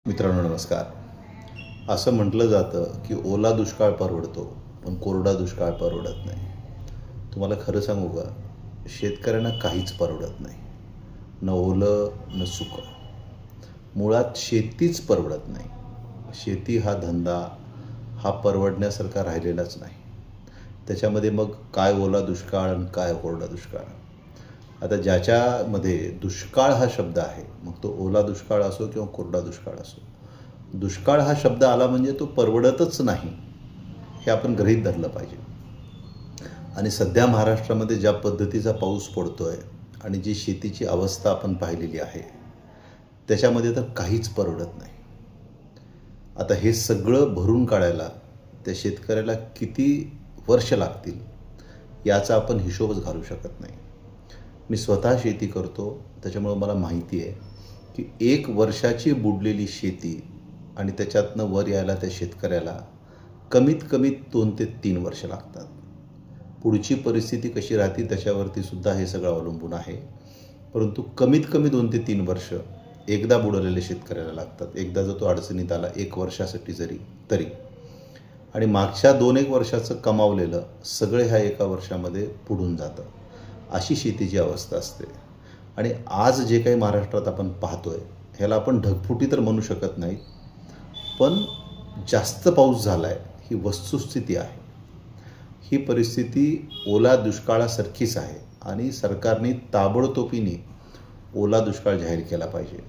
मित्रांनो नमस्कार. असं म्हटलं जातं की ओला दुष्काळ परवडतो पण कोरडा दुष्काळ परवडत नाही. तुम्हाला खरं सांगू का, शेतकऱ्यांना काहीच परवडत नाही, न ओलं न सुकं. मुळात शेतीच परवडत नाही. शेती हा धंदा हा परवडण्यासारखा राहिलेलाच नाही. त्याच्यामध्ये मग काय ओला दुष्काळ आणि काय कोरडा दुष्काळ. आता ज्याच्यामध्ये दुष्काळ हा शब्द आहे, मग तो ओला दुष्काळ असो किंवा कोरडा दुष्काळ असो, दुष्काळ हा शब्द आला म्हणजे तो परवडतच नाही हे आपण गृहीत धरलं पाहिजे. आणि सध्या महाराष्ट्रामध्ये ज्या पद्धतीचा पाऊस पडतोय आणि जी शेतीची अवस्था आपण पाहिलेली आहे त्याच्यामध्ये तर काहीच परवडत नाही. आता हे सगळं भरून काढायला त्या शेतकऱ्याला किती वर्ष लागतील याचा आपण हिशोबच घालू शकत नाही. मी स्वतः शेती करतो, त्याच्यामुळं मला माहिती आहे की 1 वर्षाची बुडलेली शेती आणि त्याच्यातनं वर यायला त्या शेतकऱ्याला कमीत कमी 2 ते 3 वर्ष लागतात. पुढची परिस्थिती कशी राहते त्याच्यावरती सुद्धा हे सगळं अवलंबून आहे, परंतु कमीत कमी 2 ते 3 वर्ष एकदा बुडवलेल्या शेतकऱ्याला लागतात. एकदा जो तो अडचणीत आला 1 वर्षासाठी तरी आणि मागच्या 2-1 वर्षाचं कमावलेलं सगळे ह्या 1 वर्षामध्ये बुडून जातं. अशी शेतीची अवस्था असते. आणि आज जे काही महाराष्ट्रात आपण पाहतोय ह्याला आपण ढगफुटी तर म्हणू शकत नाही, पण जास्त पाऊस झाला आहे ही वस्तुस्थिती आहे. ही परिस्थिती ओला दुष्काळासारखीच आहे आणि सरकारने ताबडतोबीने ओला दुष्काळ जाहीर केला पाहिजे.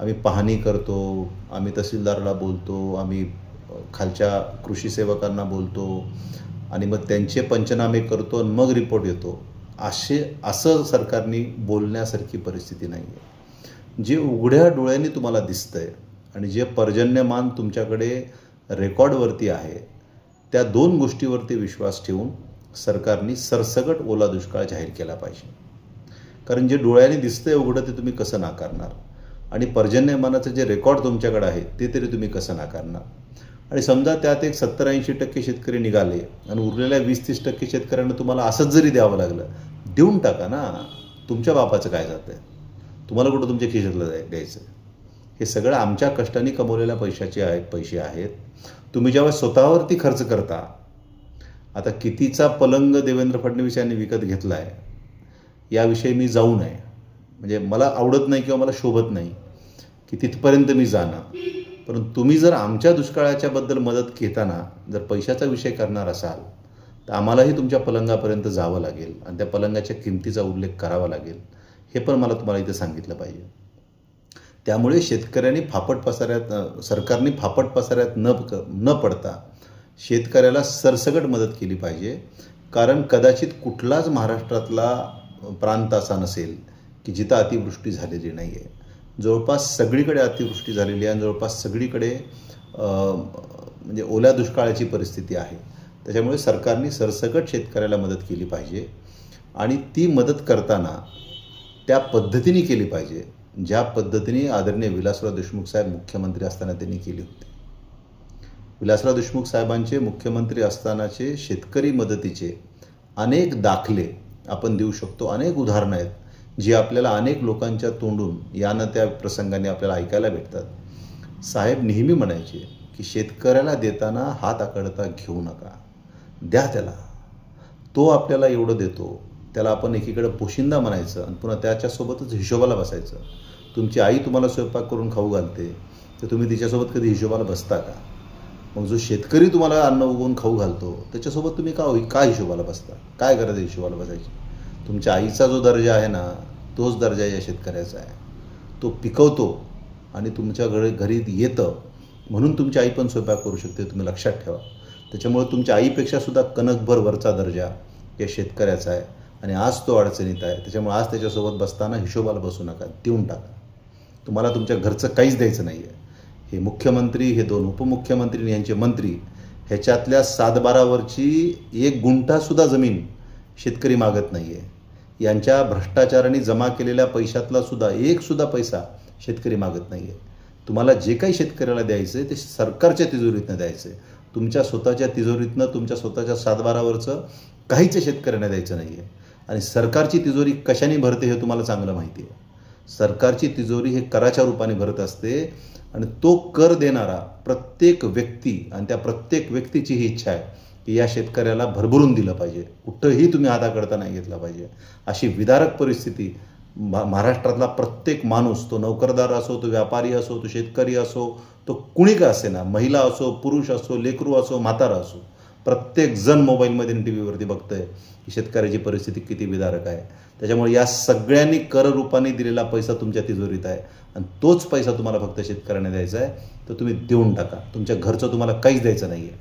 आम्ही पाहणी करतो, आम्ही तहसीलदाराला बोलतो, आम्ही खालच्या कृषी सेवकांना बोलतो आणि मग त्यांचे पंचनामे करतो आणि मग रिपोर्ट येतो. असं सरकारने बोलण्यासारखी परिस्थिती नाही आहे. जे उघड्या डोळ्यांनी तुम्हाला दिसतंय आणि जे पर्जन्यमान तुमच्याकडे रेकॉर्डवरती आहे त्या 2 गोष्टीवरती विश्वास ठेवून सरकारने सरसकट ओला दुष्काळ जाहीर केला पाहिजे. कारण जे डोळ्यांनी दिसतंय उघडं ते तुम्ही कसं नाकारणार, आणि पर्जन्यमानाचं जे रेकॉर्ड तुमच्याकडे आहे ते तरी तुम्ही कसं नाकारणार. आणि समजा त्यात एक 70-80% शेतकरी निघाले आणि उरलेल्या 20-30% शेतकऱ्यांना तुम्हाला असंच जरी द्यावं लागलं, देऊन टाका ना. तुमच्या बापाचं काय जातं आहे, तुम्हाला कुठं तुमच्या खिशातलं द्यायचं. हे सगळं आमच्या कष्टाने कमवलेल्या पैसे आहेत. तुम्ही जेव्हा स्वतःवरती खर्च करता, आता कितीचा पलंग देवेंद्र फडणवीस यांनी विकत घेतला आहे याविषयी मी जाऊ नये, म्हणजे मला आवडत नाही किंवा मला शोभत नाही की तिथपर्यंत मी जाणं. परंतु तुम्ही जर आमच्या दुष्काळाच्याबद्दल मदत घेताना जर पैशाचा विषय करणार असाल तर आम्हालाही तुमच्या पलंगापर्यंत जावं लागेल आणि त्या पलंगाच्या किमतीचा उल्लेख करावा लागेल. हे पण मला तुम्हाला इथे सांगितलं पाहिजे. त्यामुळे सरकारने फापट पसाऱ्यात न पडता शेतकऱ्याला सरसकट मदत केली पाहिजे. कारण कदाचित कुठलाच महाराष्ट्रातला प्रांत असा नसेल की जिथं अतिवृष्टी झालेली नाही आहे. जवळपास सगळीकडे अतिवृष्टी झालेली आहे आणि जवळपास सगळीकडे म्हणजे ओल्या दुष्काळाची परिस्थिती आहे. त्याच्यामुळे सरकारने सरसकट शेतकऱ्याला मदत केली पाहिजे आणि ती मदत करताना त्या पद्धतीने केली पाहिजे ज्या पद्धतीने आदरणीय विलासराव देशमुख साहेब मुख्यमंत्री असताना त्यांनी केली होती. विलासराव देशमुख साहेबांचे मुख्यमंत्री असतानाचे शेतकरी मदतीचे अनेक दाखले आपण देऊ शकतो, अनेक उदाहरणं आहेत जी आपल्याला अनेक लोकांच्या तोंडून यानं त्या प्रसंगाने आपल्याला ऐकायला भेटतात. साहेब नेहमी म्हणायचे की शेतकऱ्याला देताना हात आकडता घेऊ नका, द्या त्याला. तो आपल्याला एवढं देतो, त्याला आपण एकीकडे पोशिंदा म्हणायचं आणि पुन्हा त्याच्यासोबतच हिशोबाला बसायचं. तुमची आई तुम्हाला स्वयंपाक करून खाऊ घालते तर तुम्ही तिच्यासोबत कधी हिशोबाला बसता का? मग जो शेतकरी तुम्हाला अन्न उगवून खाऊ घालतो त्याच्यासोबत तुम्ही का हिशोबाला बसता? काय गरज आहे हिशोबाला बसायची? तुमच्या आईचा जो दर्जा आहे ना तोच दर्जा या शेतकऱ्याचा आहे. तो पिकवतो आणि तुमच्या घरी येतं म्हणून तुमची आई पण स्वयंपाक करू शकते, तुम्ही लक्षात ठेवा. त्याच्यामुळे तुमच्या आईपेक्षा सुद्धा कणकभर वरचा दर्जा या शेतकऱ्याचा आहे आणि आज तो अडचणीत आहे. त्याच्यामुळे आज त्याच्यासोबत बसताना हिशोबाला बसू नका, देऊन टाका. तुम्हाला तुमच्या घरचं काहीच द्यायचं नाही आहे. हे मुख्यमंत्री, हे 2 उपमुख्यमंत्री यांचे मंत्री, ह्याच्यातल्या 7-12वरची 1 गुंठासुद्धा जमीन शेतकरी मागत नाही आहे. यांच्या भ्रष्टाचाराने जमा केलेल्या पैशातला सुद्धा 1 पैसा शेतकरी मागत नाही आहे. तुम्हाला जे काही शेतकऱ्याला द्यायचं आहे ते सरकारच्या तिजोरीतनं द्यायचं आहे. तुमच्या स्वतःच्या तिजोरीतनं, तुमच्या स्वतःच्या 7-12वरचं काहीच शेतकऱ्यांना द्यायचं नाही आहे. आणि सरकारची तिजोरी कशाने भरते हे तुम्हाला चांगलं माहिती आहे. सरकारची तिजोरी हे कराच्या रूपाने भरत असते आणि तो कर देणारा प्रत्येक व्यक्ती आणि त्या प्रत्येक व्यक्तीची ही इच्छा आहे की या शेतकऱ्याला भरभरून दिलं पाहिजे, कुठंही तुम्ही हाताकडता नाही घेतला पाहिजे. अशी विदारक परिस्थिती महाराष्ट्रातला प्रत्येक माणूस, तो नोकरदार असो, तो व्यापारी असो, तो शेतकरी असो, तो कुणी का असेना, महिला असो, पुरुष असो, लेकरू असो, म्हातारा असो, प्रत्येक जण मोबाईलमध्ये आणि टी व्हीवरती बघतंय की शेतकऱ्याची परिस्थिती किती विदारक आहे. त्याच्यामुळे या सगळ्यांनी कर रूपाने दिलेला पैसा तुमच्या तिजोरीत आहे आणि तोच पैसा तुम्हाला फक्त शेतकऱ्यांना द्यायचा आहे. तर तुम्ही देऊन टाका. तुमच्या घरचं तुम्हाला काहीच द्यायचं नाही आहे,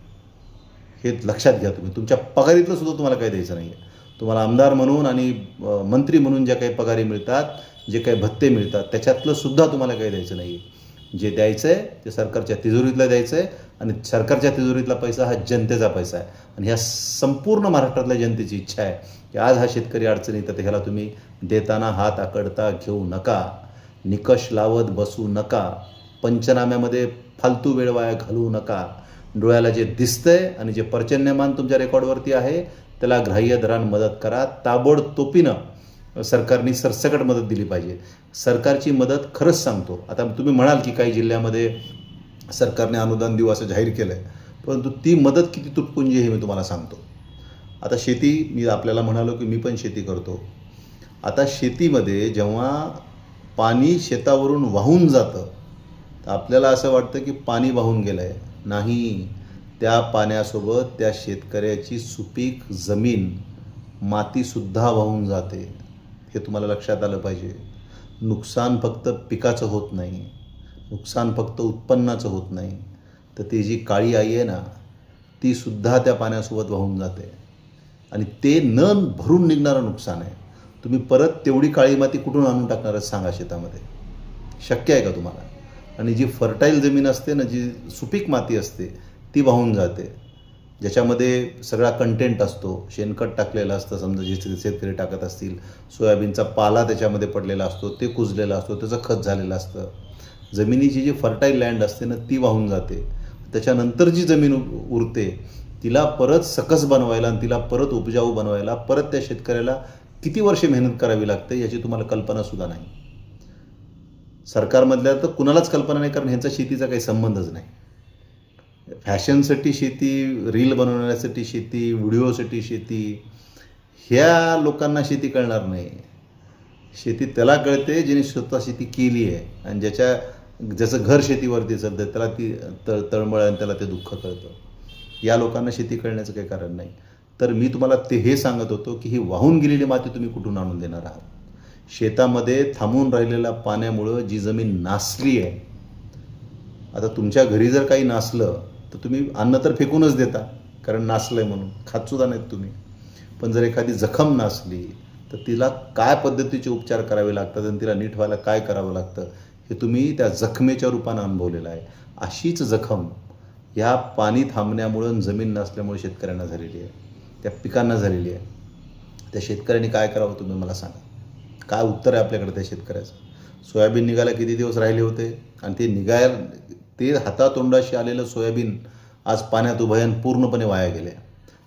हे लक्षात घ्या. तुमच्या पगारीतलं सुद्धा तुम्हाला काही द्यायचं नाही आहे. तुम्हाला आमदार म्हणून आणि मंत्री म्हणून ज्या काही पगारी मिळतात, जे काही भत्ते मिळतात, त्याच्यातलं सुद्धा तुम्हाला काही द्यायचं नाही आहे. जे द्यायचं आहे ते सरकारच्या तिजोरीतलं द्यायचं आहे आणि सरकारच्या तिजोरीतला पैसा हा जनतेचा पैसा आहे. आणि ह्या संपूर्ण महाराष्ट्रातल्या जनतेची इच्छा आहे की आज हा शेतकरी अडचणीत तर ह्याला तुम्ही देताना हात आकडता घेऊ नका, निकष लावत बसू नका, पंचनाम्यामध्ये फालतू वेळ वाया घालवू नका. डोळ्याला जे दिसतंय आणि जे पर्जन्यमान तुमच्या रेकॉर्डवरती आहे त्याला ग्राह्य धरान मदत करा. ताबडतोबीनं सरकारने सरसकट मदत दिली पाहिजे. सरकारची मदत खरंच सांगतो, आता तुम्ही म्हणाल की काही जिल्ह्यामध्ये सरकारने अनुदान देऊ असं जाहीर केलं आहे, परंतु ती मदत किती तुटपुंजी हे मी तुम्हाला सांगतो. आता शेती, मी आपल्याला म्हणालो की मी पण शेती करतो. आता शेतीमध्ये जेव्हा पाणी शेतावरून वाहून जातं तर आपल्याला असं वाटतं की पाणी वाहून गेलं आहे. नाही, त्या पाण्यासोबत त्या शेतकऱ्याची सुपीक जमीन, मातीसुद्धा वाहून जाते. हे तुम्हाला लक्षात आलं पाहिजे. नुकसान फक्त पिकाचं होत नाही, नुकसान फक्त उत्पन्नाचं होत नाही, तर ती जी काळी आई आहे ना, ती सुद्धा त्या पाण्यासोबत वाहून जाते आणि ते न भरून निघणारं नुकसान आहे. तुम्ही परत तेवढी काळी माती कुठून आणून टाकणारच सांगा शेतामध्ये? शक्य आहे का तुम्हाला? आणि जी फर्टाईल जमीन असते ना, जी सुपीक माती असते, ती वाहून जाते, ज्याच्यामध्ये सगळा कंटेंट असतो. शेणखत टाकलेलं असतं, समजा जे शेतकरी टाकत असतील, सोयाबीनचा पाला त्याच्यामध्ये पडलेला असतो, ते कुजलेलं असतो, त्याचं खत झालेलं असतं. जमिनीची जी फर्टाईल लँड असते ना, ती वाहून जाते. त्याच्यानंतर जी जमीन उरते तिला परत सकस बनवायला आणि तिला परत उपजाऊ बनवायला परत त्या शेतकऱ्याला किती वर्षे मेहनत करावी लागते याची तुम्हाला कल्पनासुद्धा नाही. सरकारमधल्या तर कुणालाच कल्पना नाही, कारण ह्यांचा शेतीचा काही संबंधच नाही. फॅशनसाठी शेती, रील बनवण्यासाठी शेती, व्हिडिओसाठी शेती, ह्या लोकांना शेती कळणार नाही. शेती त्याला कळते ज्याने स्वतः शेती केली आहे आणि ज्याचं घर शेतीवरती चालतं त्याला ती तळमळ आणि त्याला ते दुःख कळतं. या लोकांना शेती कळण्याचं काही कारण नाही. तर मी तुम्हाला हे सांगत होतो की ही वाहून गेलेली माती तुम्ही कुठून आणून देणार आहात? शेतामध्ये थांबून राहिलेल्या पाण्यामुळं जी जमीन नासली आहे. आता तुमच्या घरी जर काही नासलं तर तुम्ही अन्न तर फेकूनच देता, कारण नासलंय म्हणून खातसुद्धा नाहीत तुम्ही. पण जर एखादी जखम नासली तर तिला काय पद्धतीचे उपचार करावे लागतात आणि तिला नीट व्हायला काय करावं लागतं हे तुम्ही त्या जखमेच्या रूपानं अनुभवलेलं आहे. अशीच जखम ह्या पाणी थांबण्यामुळं, जमीन नसल्यामुळे शेतकऱ्यांना झालेली आहे, त्या पिकांना झालेली आहे. त्या शेतकऱ्यांनी काय करावं तुम्ही मला सांगा? काय उत्तर आहे आपल्याकडे त्या शेतकऱ्याचं? सोयाबीन निघायला किती दिवस राहिले होते आणि ते हातातोंडाशी आलेलं सोयाबीन आज पाण्यात उभं आहे आणि पूर्णपणे वाया गेले.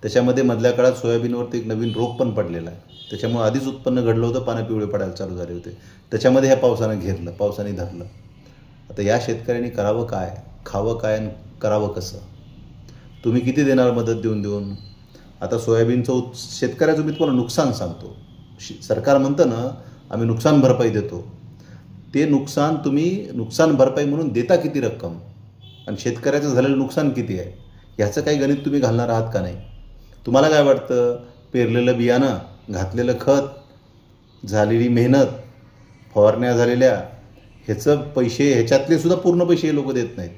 त्याच्यामध्ये मधल्या काळात सोयाबीनवरती एक नवीन रोग पण पडलेला आहे. त्याच्यामुळे आधीच उत्पन्न घडलं होतं, पानं पिवळे पडायला चालू झाले होते. त्याच्यामध्ये ह्या पावसानं घेरलं, पावसाने धरलं. आता या शेतकऱ्यांनी करावं काय, खावं काय आणि करावं कसं? तुम्ही किती देणार मदत देऊन? आता सोयाबीनचं शेतकऱ्याचं मी तुम्हाला नुकसान सांगतो. सरकार म्हणतं ना आम्ही नुकसान भरपाई देतो, ते नुकसान तुम्ही नुकसान भरपाई म्हणून देता किती रक्कम आणि शेतकऱ्याचं झालेलं नुकसान किती आहे ह्याचं काही गणित तुम्ही घालणार आहात का नाही? तुम्हाला काय वाटतं? पेरलेलं बियाणं, घातलेलं खत, झालेली मेहनत, फवारण्या झालेल्या, ह्याचं पैसे, ह्याच्यातले सुद्धा पूर्ण पैसे हे लोक देत नाहीत.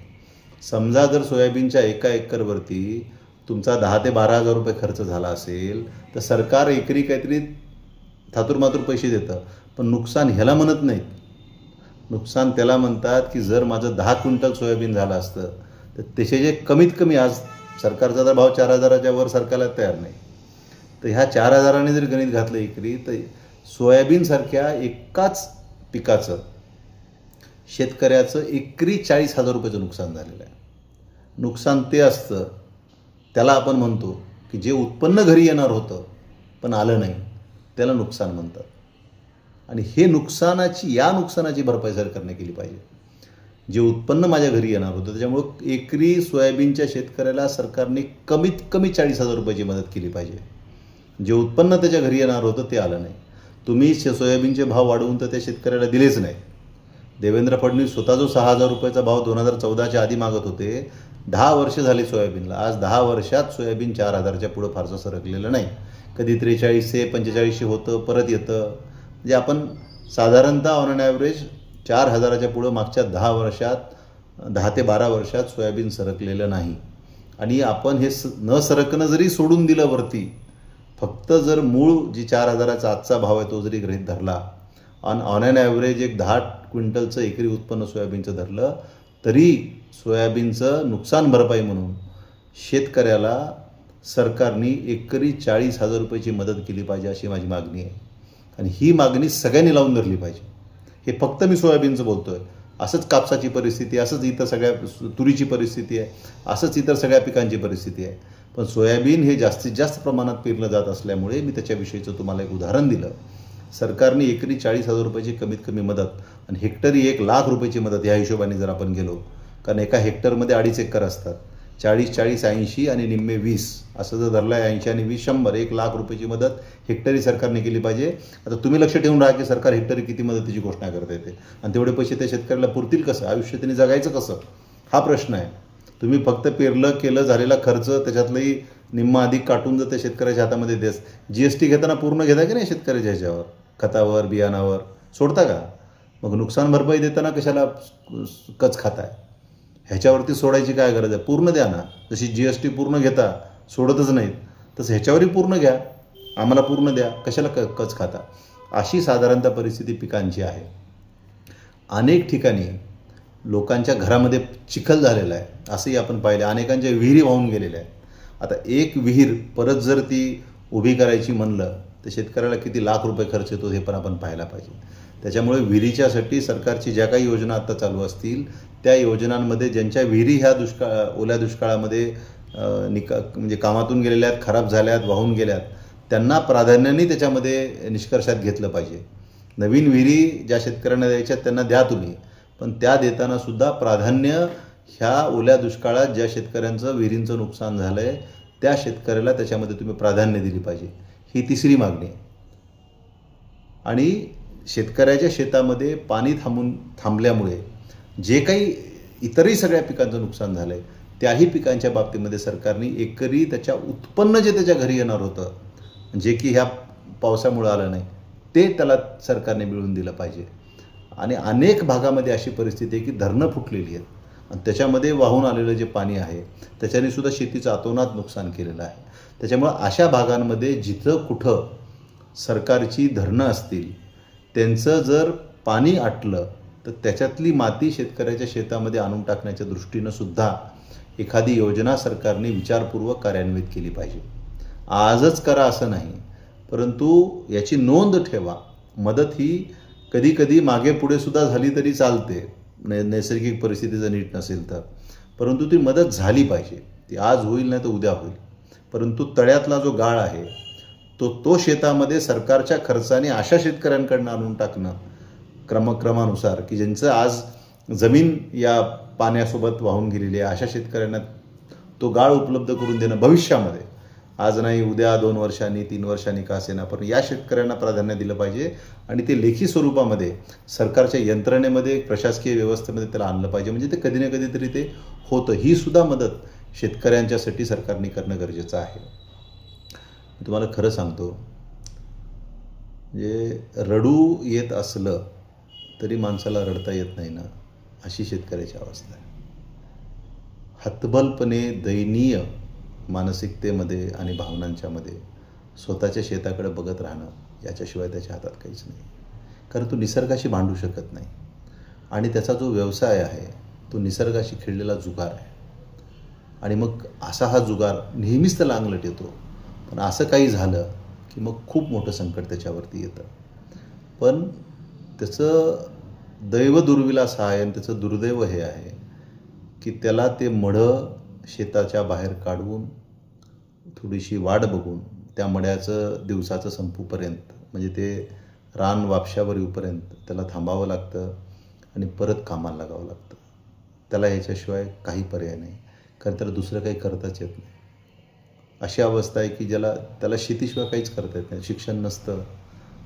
समजा जर सोयाबीनच्या एका एकरवरती तुमचा 10 ते 12 हजार रुपये खर्च झाला असेल तर सरकार एकरी काहीतरी थातूरमातूर पैसे देतं, पण नुकसान ह्याला म्हणत नाहीत. नुकसान त्याला म्हणतात की जर माझं 10 क्विंटल सोयाबीन झालं असतं तर त्याचे जे कमीत कमी, आज सरकारचा तर भाव 4,000च्या वर सरकारला तयार नाही, तर ह्या 4,000ने जर गणित घातलं एकरी, तर सोयाबीनसारख्या एकाच पिकाचं शेतकऱ्याचं एकरी 40,000 रुपयाचं नुकसान झालेलं आहे. नुकसान ते असतं, त्याला आपण म्हणतो की जे उत्पन्न घरी येणार होतं पण आलं नाही, त्याला नुकसान म्हणतात. आणि या नुकसानाची भरपाई सरकारने केली पाहिजे. जे उत्पन्न माझ्या घरी येणार होतं त्याच्यामुळं एकरी सोयाबीनच्या शेतकऱ्याला सरकारने कमीत कमी 40,000 रुपयाची मदत केली पाहिजे. जे उत्पन्न त्याच्या घरी येणार होतं ते आलं नाही. तुम्ही सोयाबीनचे भाव वाढवून तर त्या शेतकऱ्याला दिलेच नाही. देवेंद्र फडणवीस स्वतः जो 6,000 रुपयाचा भाव 2014च्या आधी मागत होते, 10 वर्ष झाली सोयाबीनला. आज 10 वर्षात सोयाबीन 4,000च्या पुढं फारसं सरकलेलं नाही. कधी 4300-4500 होतं, परत येतं. म्हणजे आपण साधारणतः ऑन अन ॲव्हरेज 4,000च्या पुढं मागच्या 10 ते 12 वर्षात सोयाबीन सरकलेलं नाही. आणि आपण हे न सरकणं जरी सोडून दिलं वरती, फक्त जर मूळ जी 4,000चा आजचा भाव आहे तो जरी गृहीत धरला, ऑन अन ॲव्हरेज एक 10 क्विंटलचं एकरी उत्पन्न सोयाबीनचं धरलं, तरी सोयाबीनचं नुकसान भरपाई म्हणून शेतकऱ्याला सरकारने एकरी 40,000 रुपयाची मदत केली पाहिजे अशी माझी मागणी आहे. आणि ही मागणी सगळ्यांनी लावून धरली पाहिजे. हे फक्त मी सोयाबीनचं बोलतोय. असंच कापसाची परिस्थिती, असंच इतर सगळ्या तुरीची परिस्थिती आहे, असंच इतर सगळ्या पिकांची परिस्थिती आहे. पण सोयाबीन हे जास्तीत जास्त प्रमाणात पेरलं जात असल्यामुळे मी त्याच्याविषयीचं तुम्हाला एक उदाहरण दिलं. सरकारने एकरी 40,000 रुपयाची कमीत कमी मदत आणि हेक्टरी 1,00,000 रुपयाची मदत या हिशोबाने जर आपण गेलो, कारण एका हेक्टरमध्ये 2.5 एकर असतात, 40-40, 80 आणि निम्मे 20 असं जर धरलं, 80 आणि 20 100, 1,00,000 रुपयाची मदत हेक्टरी सरकारने केली पाहिजे. आता तुम्ही लक्ष ठेवून राहा की सरकार हेक्टरी किती मदतीची घोषणा करता येते आणि तेवढे पैसे त्या शेतकऱ्याला पुरतील कसं, आयुष्य त्यांनी जगायचं कसं, हा प्रश्न आहे. तुम्ही फक्त पेरलं केलं झालेला खर्च त्याच्यातलंही निम्मा अधिक काटून जर त्या शेतकऱ्याच्या हातामध्ये देस, GST घेताना पूर्ण घेता की नाही शेतकऱ्याच्या ह्याच्यावर, खतावर बियाणावर सोडता का? मग नुकसान भरपाई देताना कशाला कच खाताय? ह्याच्यावरती सोडायची काय गरज आहे? पूर्ण द्या ना. जशी GST पूर्ण घेता, सोडतच नाहीत, तसं ह्याच्यावरही पूर्ण घ्या, आम्हाला पूर्ण द्या, कशाला कच खाता? अशी साधारणतः परिस्थिती पिकांची आहे. अनेक ठिकाणी लोकांच्या घरामध्ये चिखल झालेला आहे असंही आपण पाहिलं. अनेकांच्या विहिरी वाहून गेलेल्या आहेत. आता एक विहीर परत जर ती उभी करायची म्हणलं तर शेतकऱ्याला किती लाख रुपये खर्च येतो हे पण आपण पाहायला पाहिजे. त्याच्यामुळे विहिरीच्यासाठी सरकारची ज्या काही योजना आता चालू असतील त्या योजनांमध्ये ज्यांच्या विहिरी ह्या ओल्या दुष्काळामध्ये म्हणजे कामातून गेलेल्या आहेत, खराब झाल्यात, वाहून गेल्यात, त्यांना प्राधान्याने त्याच्यामध्ये निष्कर्षात घेतलं पाहिजे. नवीन विहिरी ज्या शेतकऱ्यांना द्यायच्या त्यांना द्या तुम्ही, पण त्या देताना सुद्धा प्राधान्य ह्या ओल्या दुष्काळात ज्या शेतकऱ्यांचं विहिरींचं नुकसान झालं आहे त्या शेतकऱ्याला त्याच्यामध्ये तुम्ही प्राधान्य दिली पाहिजे. ही तिसरी मागणी आहे. आणि शेतकऱ्याच्या शेतामध्ये पाणी थांबल्यामुळे जे काही इतरही सगळ्या पिकांचं नुकसान झालं आहे त्याही पिकांच्या बाबतीमध्ये सरकारने एकरी त्याच्या उत्पन्न जे त्याच्या घरी येणार होतं, जे की ह्या पावसामुळे आलं नाही, ते त्याला सरकारने मिळवून दिलं पाहिजे. आणि अनेक भागामध्ये अशी परिस्थिती आहे की धरणं फुटलेली आहेत आणि त्याच्यामध्ये वाहून आलेलं जे पाणी आहे त्याच्याने सुद्धा शेतीचं अतोनात नुकसान केलेलं आहे. त्याच्यामुळं अशा भागांमध्ये जिथं कुठं सरकारची धरणं असतील त्यांचं जर पाणी आटलं तर त्याच्यातली माती शेतकऱ्याच्या शेतामध्ये आणून टाकण्याच्या दृष्टीनं सुद्धा एखादी योजना सरकारने विचारपूर्वक कार्यान्वित केली पाहिजे. आजच करा असं नाही, परंतु याची नोंद ठेवा. मदत ही कधी कधी मागे पुढे सुद्धा झाली तरी चालते, नैसर्गिक परिस्थिती जर नीट नसेल तर, परंतु ती मदत झाली पाहिजे. ती आज होईल नाही तर उद्या होईल, परंतु तळ्यातला जो गाळ आहे तो शेतामध्ये सरकारच्या खर्चाने अशा शेतकऱ्यांकडनं आणून टाकणं क्रमानुसार की ज्यांचं आज जमीन या पाण्यासोबत वाहून गेलेली आहे, अशा शेतकऱ्यांना तो गाळ उपलब्ध करून देणं भविष्यामध्ये, आज नाही उद्या 2 वर्षांनी 3 वर्षांनी का असेना, पण या शेतकऱ्यांना प्राधान्य दिलं पाहिजे. आणि ते लेखी स्वरूपामध्ये सरकारच्या यंत्रणेमध्ये, प्रशासकीय व्यवस्थेमध्ये त्याला आणलं पाहिजे, म्हणजे ते कधी ना कधीतरी ते होतं. ही सुद्धा मदत शेतकऱ्यांच्यासाठी सरकारने करणं गरजेचं आहे. मी तुम्हाला खरं सांगतो, म्हणजे रडू येत असलं तरी माणसाला रडता येत नाही ना, अशी शेतकऱ्याची अवस्था आहे. हतबलपणे दयनीय मानसिकतेमध्ये आणि भावनांच्यामध्ये स्वतःच्या शेताकडे बघत राहणं याच्याशिवाय त्याच्या हातात काहीच नाही. कारण तो निसर्गाशी भांडू शकत नाही आणि त्याचा जो व्यवसाय आहे तो निसर्गाशी खेळलेला जुगार आहे. आणि मग असा हा जुगार नेहमीच त्याला अंगलट येतो, पण असं काही झालं की मग खूप मोठं संकट त्याच्यावरती येतं. पण त्याचं दैव दुर्विलास आहे आणि त्याचं दुर्दैव हे आहे की त्याला ते मढं शेताच्या बाहेर काढून थोडीशी वाट बघून त्या मड्याचं दिवसाचं संपूपर्यंत, म्हणजे ते रान वापशावर येऊपर्यंत त्याला थांबावं लागतं आणि परत कामाला लागावं लागतं. त्याला ह्याच्याशिवाय काही पर्याय नाही, कारण त्याला दुसरं काही करताच येत नाही. अशी अवस्था आहे की त्याला शेतीशिवाय काहीच करता येत नाही. शिक्षण नसतं,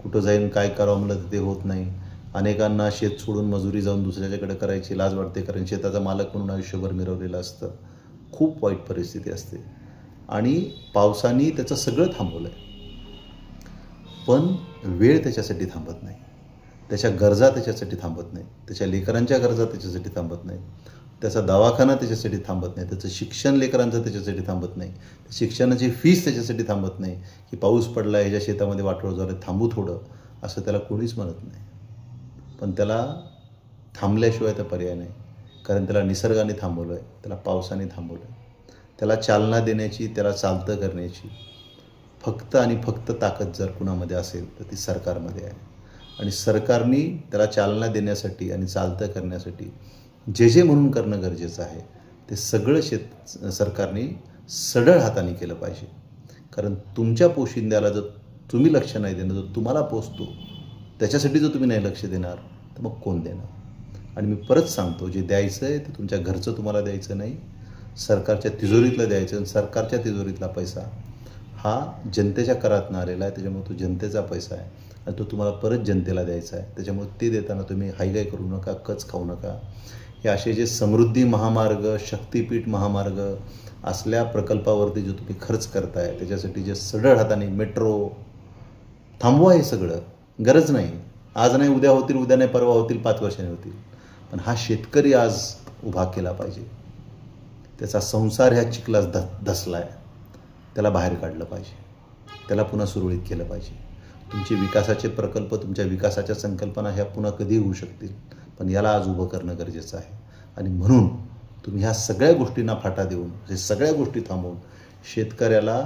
कुठं जाईन काय करावं म्हणलं तर ते होत नाही. अनेकांना शेत सोडून मजुरी जाऊन दुसऱ्याच्याकडे करायची लाज वाटते, कारण शेताचा मालक म्हणून आयुष्यभर मिरवलेलं असतं. खूप वाईट परिस्थिती असते आणि पावसाने त्याचं सगळं थांबवलं आहे. पण वेळ त्याच्यासाठी थांबत नाही, त्याच्या गरजा त्याच्यासाठी थांबत नाही, त्याच्या लेकरांच्या गरजा त्याच्यासाठी थांबत नाही, त्याचा दवाखाना त्याच्यासाठी थांबत नाही, त्याचं शिक्षण लेकरांचं त्याच्यासाठी थांबत नाही, शिक्षणाची फीस त्याच्यासाठी थांबत नाही. की पाऊस पडला ह्याच्या शेतामध्ये वाटोळं झालं थांबू थोडं, असं त्याला कोणीच म्हणत नाही. पण त्याला थांबल्याशिवाय तर पर्याय नाही, कारण त्याला निसर्गाने थांबवलं आहे, त्याला पावसाने थांबवलं आहे. त्याला चालना देण्याची, त्याला चालतं करण्याची फक्त आणि फक्त ताकद जर कुणामध्ये असेल तर ती सरकारमध्ये आहे. आणि सरकारने त्याला चालना देण्यासाठी आणि चालतं करण्यासाठी जे म्हणून करणं गरजेचं आहे ते सगळं सरकारने सढळ हाताने केलं पाहिजे. कारण तुमच्या पोशिंद्याला जर तुम्ही लक्ष नाही देणं, जर तुम्हाला पोचतो त्याच्यासाठी जर तुम्ही नाही लक्ष देणार तर मग कोण देणार? आणि मी परत सांगतो, जे द्यायचं आहे ते तुमच्या घरचं तुम्हाला द्यायचं नाही, सरकारच्या तिजोरीतलं द्यायचं. आणि सरकारच्या तिजोरीतला पैसा हा जनतेच्या करातून आलेला आहे, त्याच्यामुळे तो जनतेचा पैसा आहे आणि तो तुम्हाला परत जनतेला द्यायचा आहे. त्याच्यामुळे ते देताना तुम्ही हायगाय करू नका, कच खाऊ नका. हे असे जे समृद्धी महामार्ग, शक्तिपीठ महामार्ग असल्या प्रकल्पावरती जो तुम्ही खर्च करताय, त्याच्यासाठी जे सढळ हाताने मेट्रो थांबवा, हे सगळं गरज नाही. आज नाही उद्या होतील, उद्या नाही परवा होतील, 5 वर्षांनी होतील. पण हा शेतकरी आज उभा केला पाहिजे. त्याचा संसार ह्या चिखलात धसला आहे, त्याला बाहेर काढलं पाहिजे, त्याला पुन्हा सुरळीत केलं पाहिजे. तुमचे विकासाचे प्रकल्प, तुमच्या विकासाच्या संकल्पना ह्या पुन्हा कधी होऊ शकतील, पण याला आज उभं करणं गरजेचं आहे. आणि म्हणून तुम्ही ह्या सगळ्या गोष्टींना फाटा देऊन, हे सगळ्या गोष्टी थांबवून शेतकऱ्याला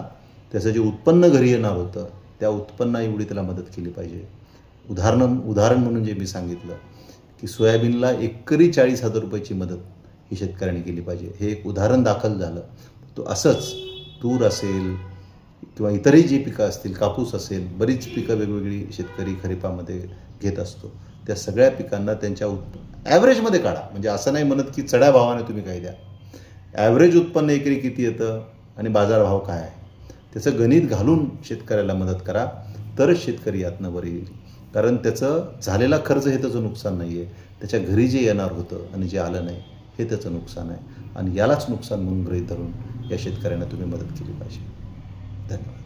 त्याचं जे उत्पन्न घरी येणार होतं त्या उत्पन्ना एवढी त्याला मदत केली पाहिजे. उदाहरण म्हणून जे मी सांगितलं की सोयाबीनला एकरी 40,000 रुपयाची मदत ही शेतकऱ्यांनी केली पाहिजे, हे एक उदाहरण दाखल झालं. तो असंच तूर असेल किंवा इतरही जी पिकं असतील, कापूस असेल, बरीच पिकं वेगवेगळी शेतकरी खरीपामध्ये घेत असतो. त्या सगळ्या पिकांना त्यांच्या ॲव्हरेजमध्ये काढा. म्हणजे असं नाही म्हणत की चढ्या भावाने तुम्ही काही द्या. ॲव्हरेज उत्पन्न एकरी किती येतं आणि बाजारभाव काय आहे त्याचं गणित घालून शेतकऱ्याला मदत करा, तरच शेतकरी यातनं वर येईल. कारण त्याचं झालेला खर्च हे त्याचं नुकसान नाही आहे, त्याच्या घरी जे येणार होतं आणि जे आलं नाही हे त्याचं नुकसान आहे. आणि यालाच नुकसान म्हणून गृहीत धरून या शेतकऱ्यांना तुम्ही मदत केली पाहिजे. धन्यवाद.